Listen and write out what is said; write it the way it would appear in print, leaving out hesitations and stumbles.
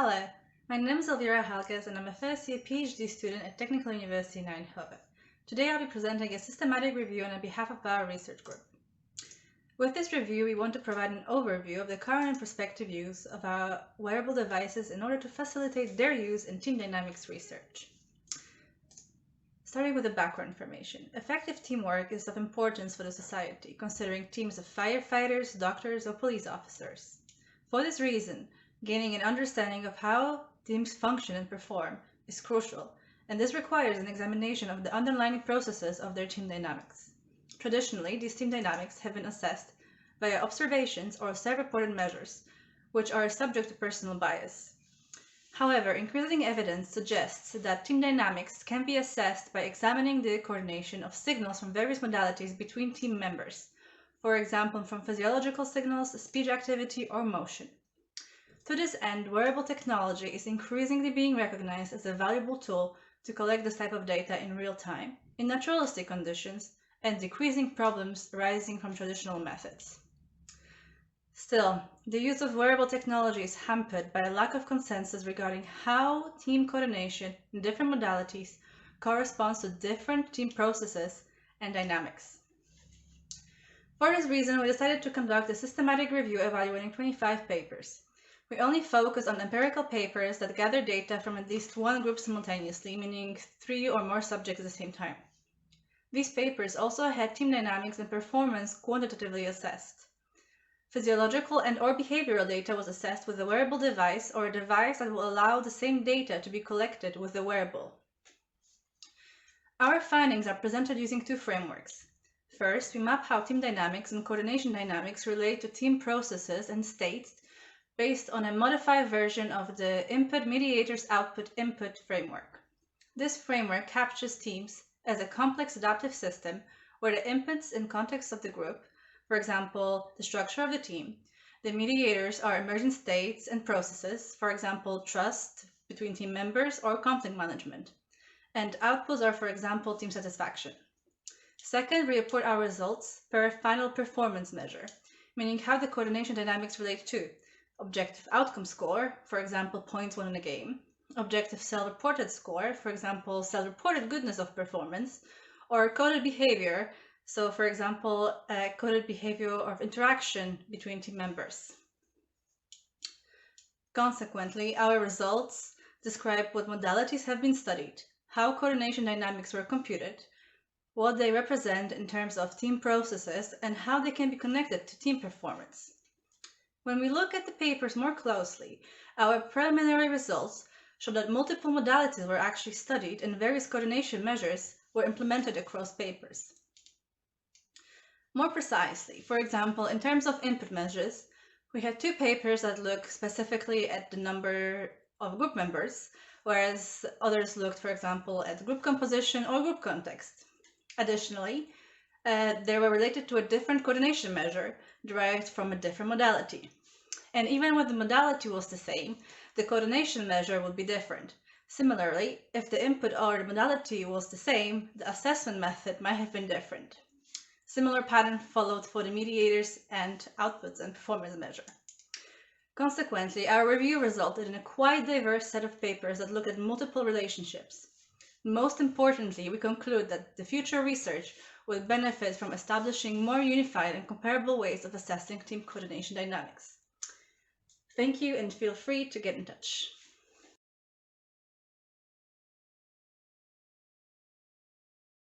Hello, my name is Elvira Halgas and I'm a first year PhD student at Technical University in Eindhoven. Today I'll be presenting a systematic review on behalf of our research group. With this review, we want to provide an overview of the current and prospective use of our wearable devices in order to facilitate their use in team dynamics research. Starting with the background information, effective teamwork is of importance for the society, considering teams of firefighters, doctors, or police officers. For this reason, gaining an understanding of how teams function and perform is crucial, and this requires an examination of the underlying processes of their team dynamics. Traditionally, these team dynamics have been assessed via observations or self-reported measures, which are subject to personal bias. However, increasing evidence suggests that team dynamics can be assessed by examining the coordination of signals from various modalities between team members, for example, from physiological signals, speech activity, or motion. To this end, wearable technology is increasingly being recognized as a valuable tool to collect this type of data in real time, in naturalistic conditions, and decreasing problems arising from traditional methods. Still, the use of wearable technology is hampered by a lack of consensus regarding how team coordination in different modalities corresponds to different team processes and dynamics. For this reason, we decided to conduct a systematic review evaluating 25 papers. We only focus on empirical papers that gather data from at least one group simultaneously, meaning 3 or more subjects at the same time. These papers also had team dynamics and performance quantitatively assessed. Physiological and/or behavioral data was assessed with a wearable device or a device that will allow the same data to be collected with the wearable. Our findings are presented using 2 frameworks. First, we map how team dynamics and coordination dynamics relate to team processes and states based on a modified version of the input mediators output input framework. This framework captures teams as a complex adaptive system where the inputs in context of the group, for example, the structure of the team, the mediators are emergent states and processes, for example, trust between team members or conflict management, and outputs are, for example, team satisfaction. Second, we report our results per final performance measure, meaning how the coordination dynamics relate to objective outcome score, for example, points won in a game, objective self-reported score, for example, self-reported goodness of performance, or coded behavior, so for example, coded behavior of interaction between team members. Consequently, our results describe what modalities have been studied, how coordination dynamics were computed, what they represent in terms of team processes, and how they can be connected to team performance. When we look at the papers more closely, our preliminary results show that multiple modalities were actually studied and various coordination measures were implemented across papers. More precisely, for example, in terms of input measures, we had 2 papers that look specifically at the number of group members, whereas others looked, for example, at group composition or group context. Additionally, they were related to a different coordination measure derived from a different modality. And even when the modality was the same, the coordination measure would be different. Similarly, if the input or the modality was the same, the assessment method might have been different. Similar pattern followed for the mediators and outputs and performance measure. Consequently, our review resulted in a quite diverse set of papers that look at multiple relationships. Most importantly, we conclude that the future research will benefit from establishing more unified and comparable ways of assessing team coordination dynamics. Thank you, and feel free to get in touch.